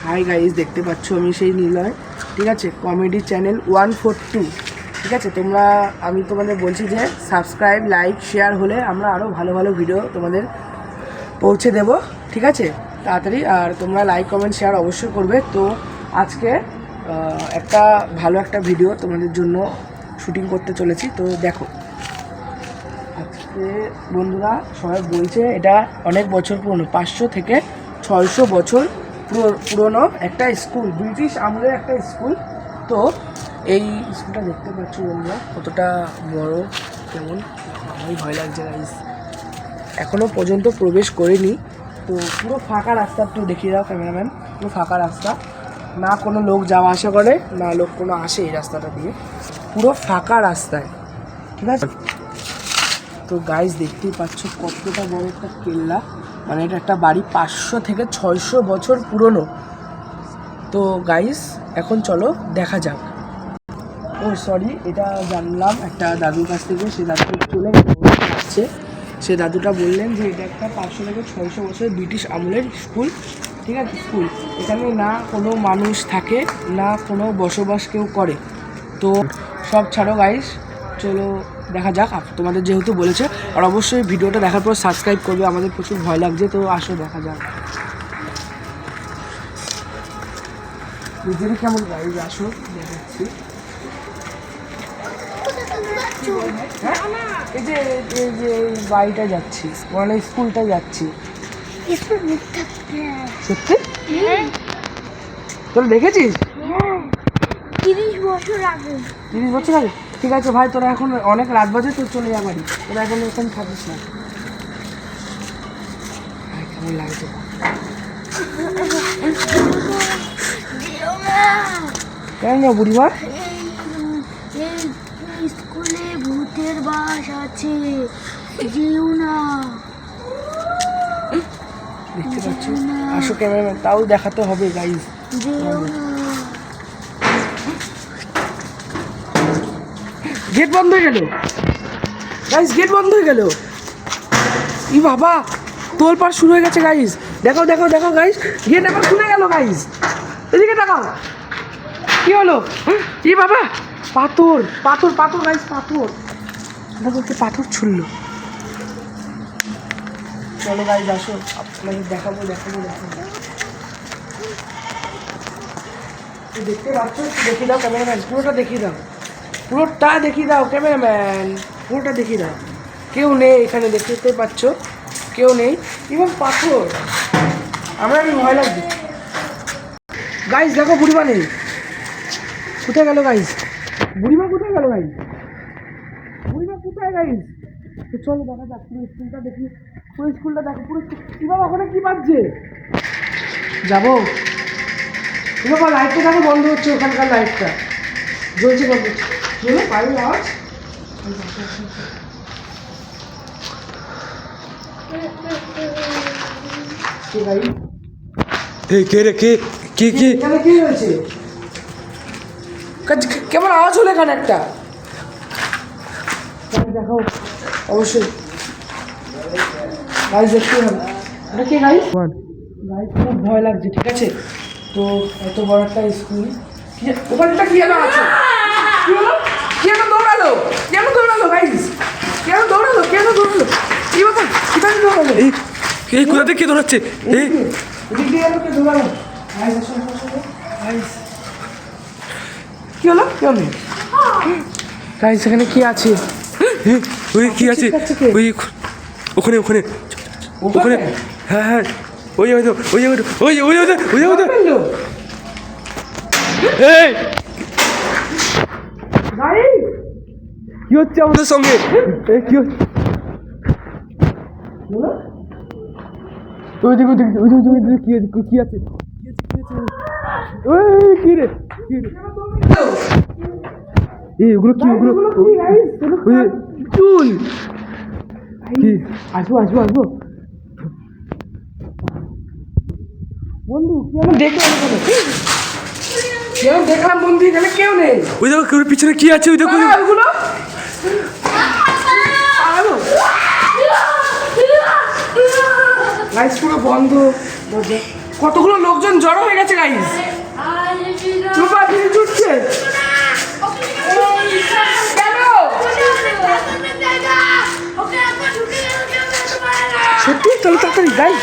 Hi guys, দেখতে পাচ্ছ আমি সেই নিলয়, ঠিক আছে, কমেডি চ্যানেল 142। ঠিক আছে, আমি তোমাদের বলছি যে সাবস্ক্রাইব, লাইক, শেয়ার হলে আমরা আরও ভালো ভালো ভিডিও তোমাদের পৌঁছে দেব। ঠিক আছে, তাড়াতাড়ি। আর তোমরা লাইক, কমেন্ট, শেয়ার অবশ্যই করবে। তো আজকে একটা ভালো একটা ভিডিও তোমাদের জন্য শুটিং করতে চলেছি। তো দেখো, আজকে বন্ধুরা সবাই বলছে এটা অনেক বছর পুরনো, 500 থেকে 600 বছর পুরনো একটা স্কুল, ব্রিটিশ আমলের একটা স্কুল। তো এই স্কুলটা দেখতে পাচ্ছ বন্ধুরা কতটা বড়, কেমন, আমারই ভয় লাগছে গাইস। এখনও পর্যন্ত প্রবেশ করিনি। তো পুরো ফাঁকা রাস্তা, একটু দেখিয়ে দাও ক্যামেরাম্যান। পুরো ফাঁকা রাস্তা, না কোনো লোক যাওয়া আসা করে, না লোক কোনো আসে এই রাস্তাটা দিয়ে, পুরো ফাঁকা রাস্তায়। ঠিক আছে, তো গাইস দেখতেই পাচ্ছ কতটা বড় একটা কেল্লা, মানে এটা একটা বাড়ি 500 থেকে 600 বছর পুরনো। তো গাইস এখন চলো দেখা যাক। ও সরি, এটা জানলাম একটা দাদুর কাছ থেকে, সে দাদু চলে যাচ্ছে। সে দাদুটা বললেন যে এটা একটা 500 থেকে 600 বছর ব্রিটিশ আমলের স্কুল। ঠিক আছে, স্কুল এখানে না কোনো মানুষ থাকে, না কোনো বসবাস কেউ করে। তো সব ছাড়ো গাইস, চলো দেখা যাক। তোমাদের যেহেতু বলেছে, আর অবশ্যই ভিডিওটা দেখার পর সাবস্ক্রাইব করবে, আমাদের প্রচুর ভয় লাগছে। তো আসো দেখা যাক নিজেরই কেমন গাইস, আসো দেখাচ্ছি। এই যে এই বাড়িটা যাচ্ছি, মানে স্কুলটা যাচ্ছি। সত্যি তোরা দেখেছিস? 30 বছর আগে। 30 বছর আগে? ঠিক আছে ভাই, তোরা এখন অনেক রাত বাজে, তো চলে যা বাড়ি, তোরা এখন এখানে থাকিস না। কেমন লাগছে? কেন না বুড়িমা? স্কুলে ভূতের বাস আছে, যেও না। দেখতে পাচ্ছ, আসো ক্যামেরাম্যান, তাও দেখাতে হবে গাইজ। যেও না। গেট বন্ধ হয়ে গেল গাইজ, গেট বন্ধ হয়ে গেল। ই বাবা, তোলপাড় শুরু হয়ে গেছে গাইজ। দেখো দেখো দেখো গাইজ, গেট আবার খুলে গেল গাইজ। এদিকে দেখাও, কি হলো? ই বাবা, পাথর পাথর পাথর গাইজ, পাথর। দেখো কি পাথর ছুড়লো। চলো গাইজ আসো, আপনাকে দেখাবো দেখাবো দেখাবো। দেখতে পাচ্ছ? দেখিয়ে দাও ক্যামেরাম্যান, পুরোটা দেখিয়ে দাও, পুরোটা দেখিয়ে দাও ক্যামেরাম্যান, পুরোটা দেখিয়ে দাও। কেউ নেই এখানে, দেখতে পাচ্ছ কেউ নেই, এবং পাথর। আমার ভয় লাগবে গাইজ। দেখো বুড়িমা নেই, কোথায় গেল গাইজ? বুড়িমা কোথায় গেল গাইজ? বুড়িমা কোথায় গাইজ? তো চলো দেখা যাক, পুরো স্কুলটা দেখি, পুরো স্কুলটা দেখো, পুরো কি বাবা ওখানে কি বাজছে? যাবো বাবা, লাইটটা দেখো বন্ধ হচ্ছে, ওখানকার লাইটটা জ্বলছে বন্ধ হচ্ছে। চলো পায়ের আওয়াজ। কে রে, কে কে কে এখানে কি হয়েছে? কেমন আওয়াজ হলো এখানে একটা? দেখো অবশ্যই গাইজ, দেখতে হবে এটা কে গাইজ? গাইজ খুব ভয় লাগছে। ঠিক আছে, তো এত বড় একটা স্কুল, ওখানটা কি যেন আছে, কি হলো? কেন দৌড়ালো, কেন দৌড়ালো গাইজ? কেন দৌড়ালো, কেন দৌড়ালো? কি ব্যাপার, কিভাবে দৌড়ালো? এই কোথা থেকে কে দৌড়াচ্ছে? এই এদিক দিয়ে গেল, কে দৌড়ালো? গাইজ আসো আসো আসো গাইজ। কি হলো? কেউ নেই গাইজ, এখানে কি আছে? ওই কি আছে? ওই ওখানে ওখানে ওখানে, হ্যাঁ হ্যাঁ, ওই ওই ওই ওই ওই ওই ওই ওই এই গাইজ কি হচ্ছে আমাদের সঙ্গে? কি হচ্ছে? ওই দিকে ওই দিকে ওই দিকে কি আছে? ওই কি রে, কি রে? এই ওগুলো কি? ওগুলো ওই চুল কি? আসবো আসবো আসবো বন্ধু, দেখলাম দেখলাম বন্ধু, এখানে কেউ নেই। ওই দেখো কেউ পিছনে কি আছে? ওই দেখো ওইগুলো পুরো বন্ধ দরজা। কতগুলো লোকজন জড়ো হয়ে গেছে গাইস। চুপা কিছু ছুটছে কেন? সত্যি চলো তাড়াতাড়ি গাইস।